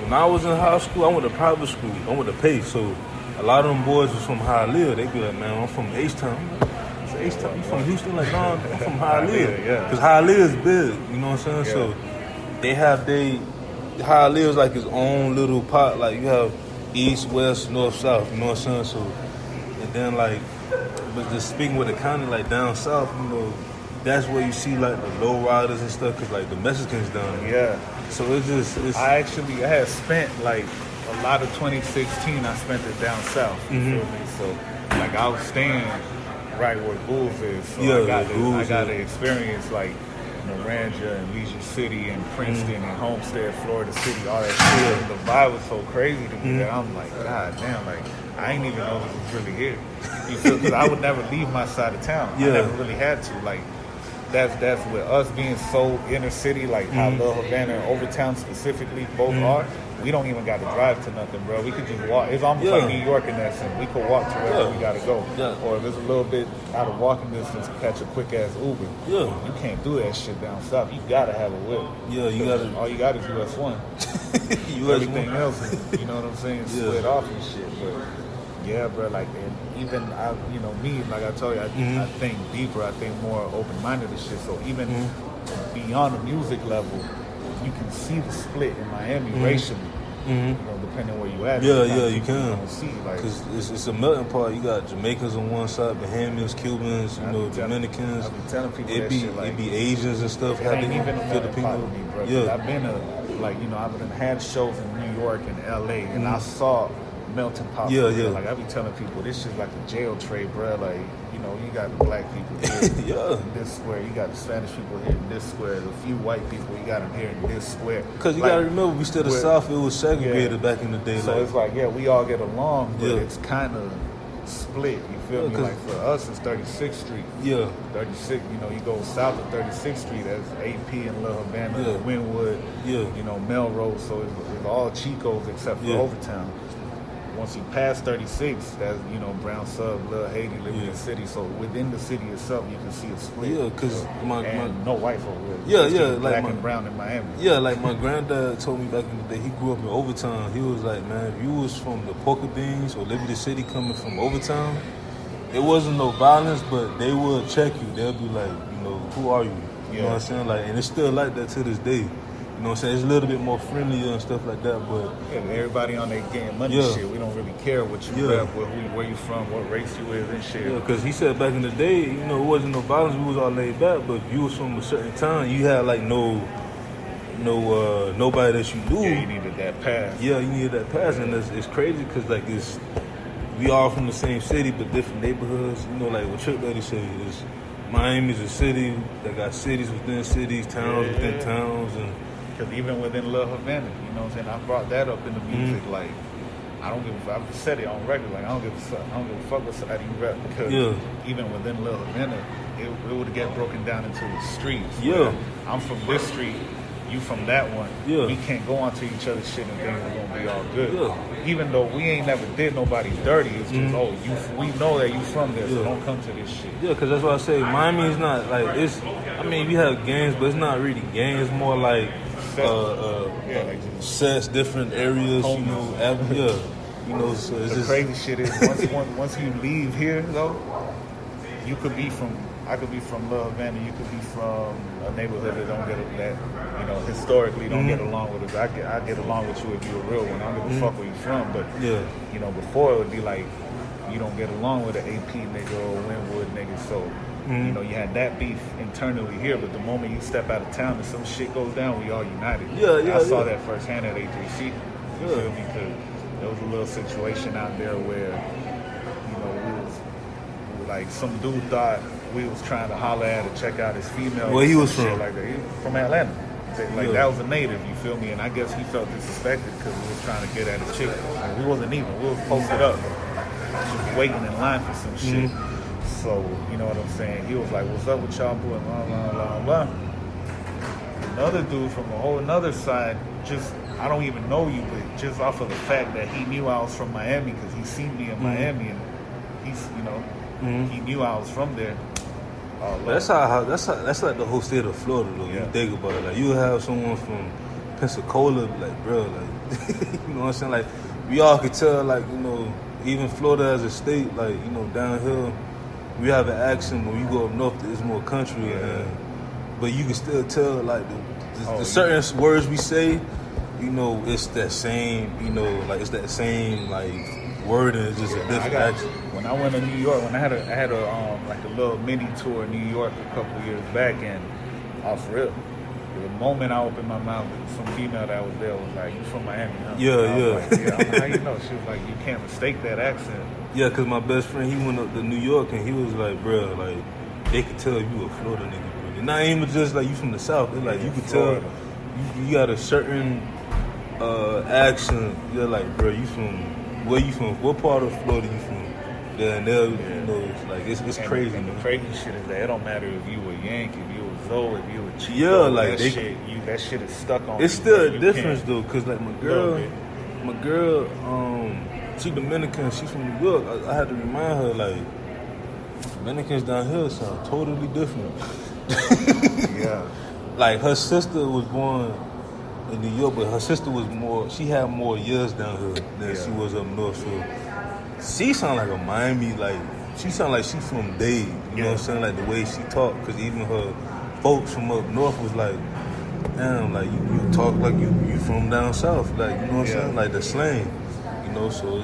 when I was in high school, I went to private school. I went to Pace, so a lot of them boys was from Hialeah. They be like, man, I'm from H-Town. I'm like, H-Town? You from Houston? Like, no, I'm from Hialeah. Because Hialeah is big, you know what I'm saying? Yeah. So they have Hialeah is like its own little pot. Like, you have east, west, north, south, you know what I'm saying? So, and then, like, but just speaking with the county, like, down south, you know, that's where you see, like, the low riders and stuff, because, like, the Mexicans down there. Yeah. So it's... I had spent, like, a lot of 2016, I spent it down south, you feel me? So, like, I was staying right where Bulls is. So I got to experience, like, Naranja and Leisure City and Princeton and Homestead, Florida City, all that shit. And the vibe was so crazy to me that I'm like, God damn, like, I ain't even know this was really here. You feel? Because I would never leave my side of town. I never really had to. Like, that's with us being so inner city, like how Little Havana and Overtown specifically both are. We don't even got to drive to nothing, bro. We could just walk. It's almost like New York in that sense. We could walk to wherever we got to go. Yeah. Or if it's a little bit out of walking distance, catch a quick-ass Uber. Yeah. You can't do that shit down south. You got to have a whip. Yeah, you got to. All you got is US1. Everything else is, you know what I'm saying, split off and shit. But, yeah, bro, like, and even, me, like I told you, I think deeper. I think more open-minded and shit. So even beyond the music level, you can see the split in Miami racially. You know, depending where you at. Yeah, you can. Because it's a melting pot. You got Jamaicans on one side, Bahamians, Cubans, Dominicans. I be telling people it be Asians and stuff. It ain't even a Filipino. Me, bro. Yeah. I've been I've had shows in New York and LA, and I saw melting pot. Like I be telling people, this shit's like a jail trade, bro. Like, you got the black people here in this square, you got the Spanish people here in this square, the few white people, you got them here in this square. Because you gotta remember, we still the South, it was segregated back in the day. So it's like, we all get along, but it's kind of split, you feel me? Like for us, it's 36th Street. Yeah. 36, you go south of 36th Street, that's AP and Little Havana, Wynwood, Melrose, so it's all Chicos except for Overtown. Once you pass 36, that's, Brown Sub, Little Haiti, Liberty City. So within the city itself, you can see a split. Yeah, because no white folk. Like black and brown in Miami. Yeah, like my granddad told me back in the day, he grew up in Overtown. He was like, man, if you was from the Polka Beans or Liberty City coming from Overtown, it wasn't no violence, but they would check you. They'll be like, who are you? You know what I'm saying? Like, and it's still like that to this day. You know what I'm saying? It's a little bit more friendlier and stuff like that, but... everybody on their getting money shit. We don't really care what you rap, where you from, what race you is and shit. Yeah, because he said back in the day, it wasn't no violence, we was all laid back, but if you was from a certain town, you had like nobody that you knew. Yeah, you needed that pass. Yeah, you needed that pass, and it's crazy because like we all from the same city, but different neighborhoods. Like what Trick Daddy said, is Miami's a city that got cities within cities, towns within towns, and... Because even within Little Havana, you know what I'm saying? I brought that up in the music. Like, I've said it on record. Like, I don't give a fuck what somebody rap. Because even within Little Havana, it would get broken down into the streets. Yeah. I'm from this street, you from that one. Yeah. We can't go onto each other's shit and think we're going to be all good. Yeah. Even though we ain't never did nobody dirty. It's just, we know that you from there, so don't come to this shit. Yeah, because that's why I say Miami is not like, we have gangs, but it's not really gangs. It's more like... like sets, different areas, so it's the just... crazy shit is once you leave here though, I could be from Little Havana, you could be from a neighborhood that don't get historically don't get along with us. I get along with you if you're a real one. I don't give a fuck where you from, but before it would be like you don't get along with an AP nigga or a Wynwood nigga, so you had that beef internally here, but the moment you step out of town and some shit goes down, we all united. I saw that firsthand at A3C. You feel me? Because there was a little situation out there where, we was like, some dude thought we was trying to holler at or check out his female. Where he was from? Shit like that. He was from Atlanta. That was a native, you feel me? And I guess he felt disrespected because we was trying to get at a chick. And we wasn't even. We was posted up, just waiting in line for some shit. So, you know what I'm saying? He was like, what's up with y'all, boy? Blah, blah, blah, blah. Another dude from a whole another side, I don't even know you, but just off of the fact that he knew I was from Miami because he seen me in Miami and he's, he knew I was from there. That's like the whole state of Florida, though. You think about it. Like, you have someone from Pensacola, like, bro, like, you know what I'm saying? Like, we all could tell, like, you know, even Florida as a state, like, you know, downhill, we have an accent. When you go up north, there's more country, but you can still tell, like, the certain words we say, you know, it's that same, you know, like, it's that same, like, word, and it's just a different accent. When I went to New York, when I had a like a little mini tour in New York a couple years back, and off rip, the moment I opened my mouth, some female that was there was like, "You from Miami, huh?" Yeah. Like, yeah. I'm like, how you know? She was like, "You can't mistake that accent." Yeah, because my best friend, he went up to New York, and he was like, bro, like, they could tell you a Florida nigga, bro. And not even just like you from the South. It's like, you could tell you got a certain accent. You're like, bro, you from, where you from? What part of Florida you from? Yeah, and they'll, you know, it's like, it's crazy. And the crazy shit is that it don't matter if you a Yankee, if you a Zoe, if you a Chico. Yeah, like, that shit is stuck on. It's still a difference, though, because, like, my girl, she Dominican, she from New York. I had to remind her, like, Dominicans down here sound totally different. Yeah. Like, her sister was born in New York, but her sister was she had more years down here than she was up north. So she sound like a Miami, like, she sound like she from Dade. You know what I'm saying? Like, the way she talk, because even her folks from up north was like, damn, like, you talk like you from down south. Like, you know what I'm saying? Like, the slang. You know, so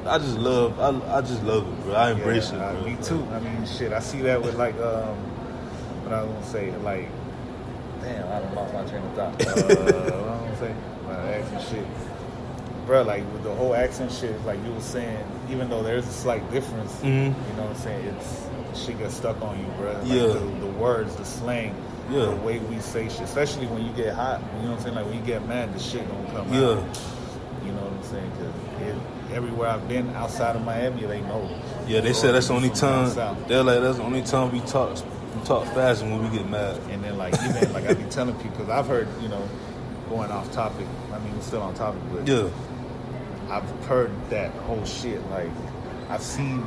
I just love it, bro. I embrace it, bro. Me too. I mean, shit, I see that with, like, what I was gonna say, like, damn, I done lost my train of thought. What I was gonna say, my accent shit, bro. Like, with the whole accent shit, like you were saying, even though there's a slight difference, you know what I'm saying? Shit gets stuck on you, bro. Like, the words, the slang. The way we say shit, especially when you get hot, you know what I'm saying? Like, when you get mad, the shit gonna come out. You know what I'm saying? Because everywhere I've been outside of Miami, they know. Yeah, they said that's the only time. They're like, that's the only time we talk fast when we get mad. And then, like, even like I be telling people, because I've heard, you know, going off topic. I mean, we're still on topic, but I've heard that whole shit. Like, I've seen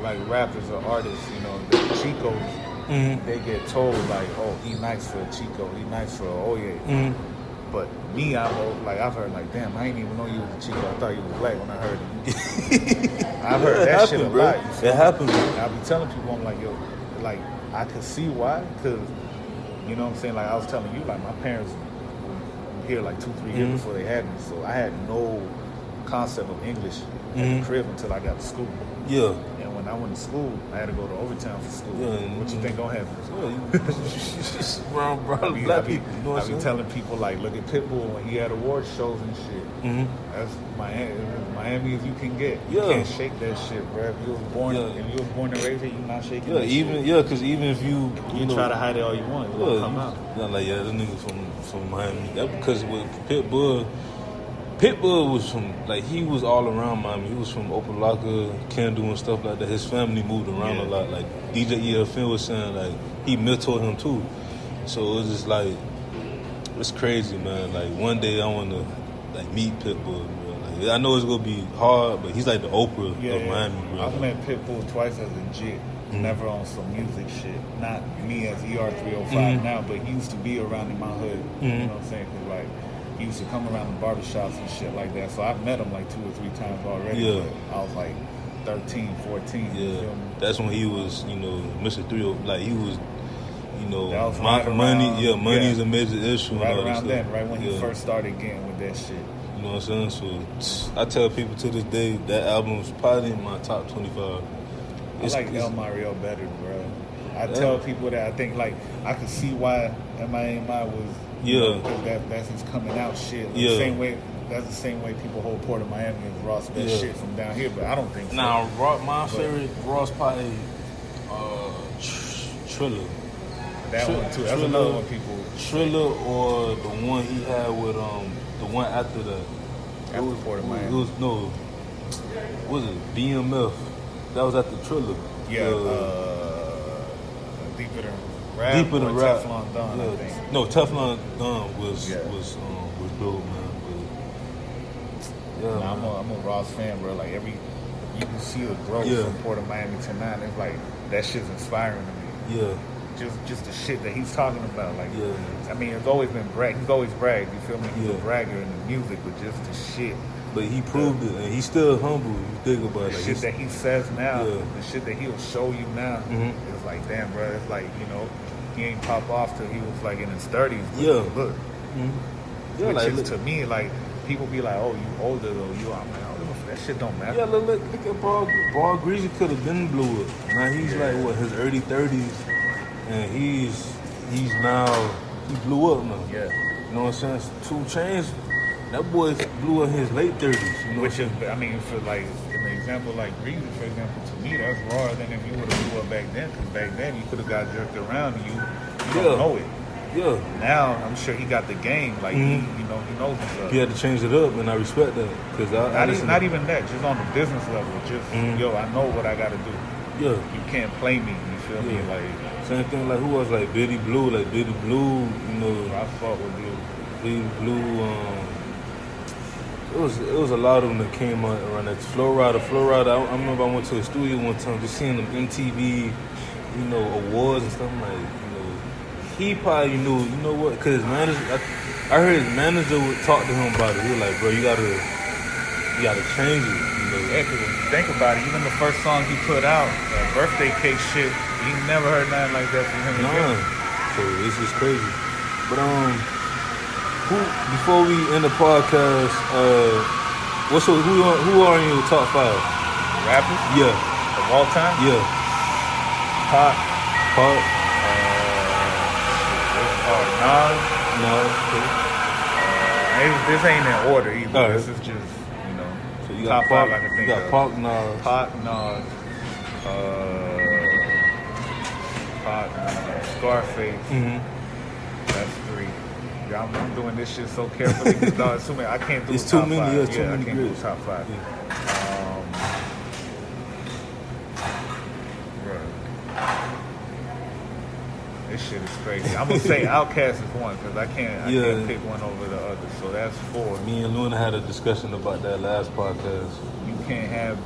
like rappers or artists, you know, the Chicos. They get told, like, oh, he nice for a Chico, he nice for a Oye. But me, I've heard, like, damn, I didn't even know you was a Chico. I thought you was black when I heard it. I've heard that shit a lot. It happens. I be telling people, I'm like, yo, like, I could see why, because, you know what I'm saying? Like, I was telling you, like, my parents were here like 2-3 years before they had me, so I had no concept of English at the crib until I got to school. Yeah. And when I went to school, I had to go to Overtown for school. What you think gonna happen? Black people. I be telling people, like, look at Pitbull when he had award shows and shit. That's Miami as you can get. You can't shake that shit, bro. If you was born and raised here, you not shaking that shit. Because even if you know, try to hide it all you want, it won't come out. Like, this nigga from Miami. That because with Pitbull was from, like, he was all around Miami. He was from Opelika, Kendall, and stuff like that. His family moved around a lot. Like, DJ EFN was saying, like, he mentored him too. So it was just like, it's crazy, man. Like, one day I want to, like, meet Pitbull, bro. Like, I know it's going to be hard, but he's like the Oprah of Miami, bro. I've met Pitbull twice as a jit. Never on some music shit. Not me as ER305 now, but he used to be around in my hood. You know what I'm saying? Because, like, he used to come around the barbershops and shit like that. So I've met him like 2 or 3 times already. But I was like 13, 14. You feel me? That's when he was, you know, Mr. 30. Like, he was, you know, money is a major issue. Right around then, right when he first started getting with that shit. You know what I'm saying? So I tell people to this day, that album was probably in my top 25. I like El Mario better, bro. I tell people that I think, like, I could see why M.I.A.M.I. was, because that's his coming out shit. The same way, that's the same way people hold Port of Miami as Ross best shit from down here, but I don't think so. Now, my favorite Ross probably Triller. That one too. That's another one people. Triller or the one he had with the one after that. After Port of Miami. Was it BMF? That was at the Triller. Deeper than rap. Teflon Don, I think. No, Teflon Don was dope, man. But, I'm a Ross fan, bro. Like, you can see the growth from Port of Miami to now. It's like that shit's inspiring to me. Yeah. just the shit that he's talking about. Like, I mean, it's always been he's always bragged. You feel me? He's a bragger in the music, but just the shit. But he proved it, and he's still humble. You think about it. The shit that he says now, the shit that he'll show you now, it's like, damn, bro. It's like, you know, he ain't pop off till he was like in his 30s. Look. Which like, is, to me, like, people be like, oh, you older though. I'm like, oh, that shit don't matter. Yeah, look at Ball Greasy could have been blew up. Now he's like, what, his early 30s, and he blew up now. Yeah. You know what I'm saying? 2 Chainz, that boy blew up in his late 30s. You know Which is, I mean, for like, an example like Greasy, for example, to me, that's rawer than if you would have blew up back then, because back then you could have got jerked around and you don't know it. Yeah. Now I'm sure he got the game. Like he knows himself. He had to change it up, and I respect that. Cause not even that, just on the business level. Just yo, I know what I got to do. Yeah. You can't play me. You feel me? Like same thing. Like who was like Biddy Blue? Like Biddy Blue. You know, I fought with Blue. Biddy Blue. It was a lot of them that came out around that Flow Rider. I remember I went to a studio one time, just seeing them MTV, you know, awards and stuff. Like, you know, he probably knew, you know what? Cause his manager, I heard his manager would talk to him about it. He was like, bro, you gotta change it. You know? Yeah, cause if you think about it, even the first song he put out, that birthday cake shit, he never heard nothing like that from him. Nah. So it's just crazy. But before we end the podcast, who are in your top 5 rappers? Yeah, of all time. Yeah, Pop. Nas. This ain't in order either. Right. This is just, you know, so you top got 5 I can think of. You got Pac, Nas. Pac, Nas, Scarface. That's 3. Yeah, I'm doing this shit so carefully because too many. I can't do it's top too many. 5. Yeah, too many I can't grids. do top 5. Yeah. This shit is crazy. I'm gonna say Outkast is 1 because I can't pick one over the other. So that's 4. Me and Luna had a discussion about that last podcast. You can't have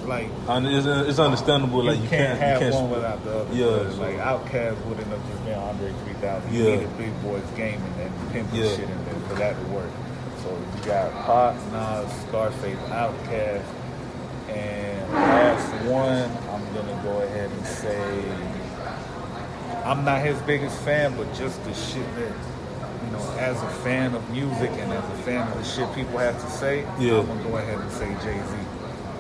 like it's understandable. Like you can't have one without the other. Yeah, so like Outkast wouldn't have just been Andre 3000. You need a big boys game and then pimp shit in there for that to work. So you got Pac, Nas, Scarface, Outkast, and last one. I'm gonna go ahead and say. I'm not his biggest fan, but just the shit that, you know, as a fan of music and as a fan of the shit people have to say, I'm gonna go ahead and say Jay-Z.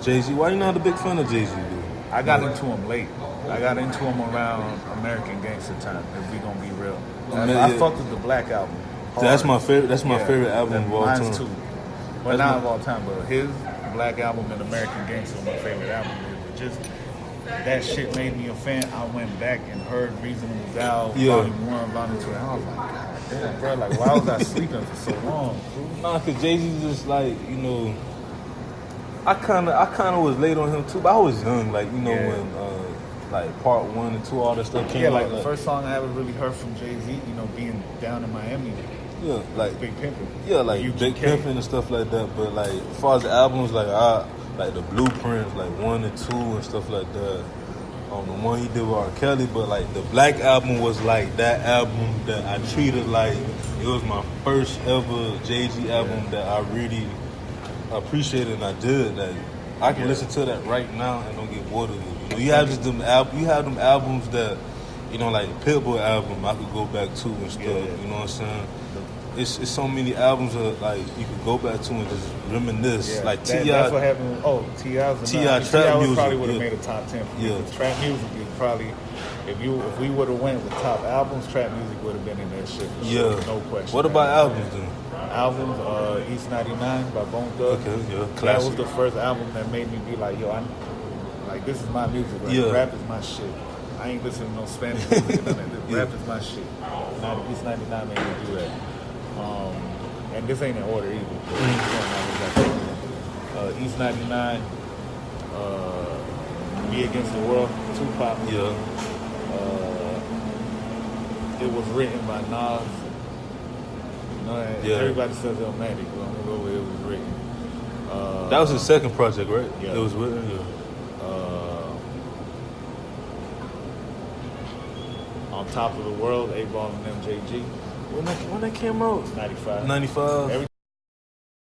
Jay-Z, why you not a big fan of Jay-Z, dude? I got into him late. I got into him around American Gangster time, if we gonna be real. I fucked with the Black Album. Hard. That's my favorite. That's my favorite album of all time. Mine's too. Well, not of all time, but his Black Album and American Gangster are my favorite album. Just that shit made me a fan. I went back and heard Reasonable Doubt, Volume 1, Volume 2, and I was like, God damn, bro, like, why was I sleeping for so long? Nah, cause Jay-Z just like, you know, I kind of was late on him too, but I was young, like, you know, when like Part 1 and 2, all that stuff came out. Like the first song I ever really heard from Jay-Z, you know, being down in Miami. Yeah, like Big Pimpin'. Yeah, like Big Pimpin' and stuff like that. But like, as far as the albums, like the Blueprints, like 1 and 2 and stuff like that. The one he did with R. Kelly, but like the Black Album was like that album that I treated like it was my first ever Jay-Z album that I really appreciated and I did. Like I can listen to that right now and don't get bored of it. You know, you have just them albums that, you know, like Pitbull album I could go back to and stuff. You know what I'm saying? It's so many albums that like you could go back to and just reminisce. Like T.I. That's what happened. T.I. trap music probably would have made a top 10. Trap music is probably, if we would have went with top albums, trap music would have been in that shit. For sure, no question. What about albums then? Albums, East 99 by Bone Thugs. Classic. That was the first album that made me be like, yo, this is my music. Right? Rap is my shit. I ain't listening to no Spanish music or nothing. Rap is my shit. East 99 made me do that. And this ain't in order either. East 99, Me Against the World, Tupac. It was written by Nas. You know, everybody says Illmatic, but I'm gonna go with it was written. That was his second project, right? Yeah. It was written. On Top of the World, 8 Ball and MJG. When that came out? 95. 95.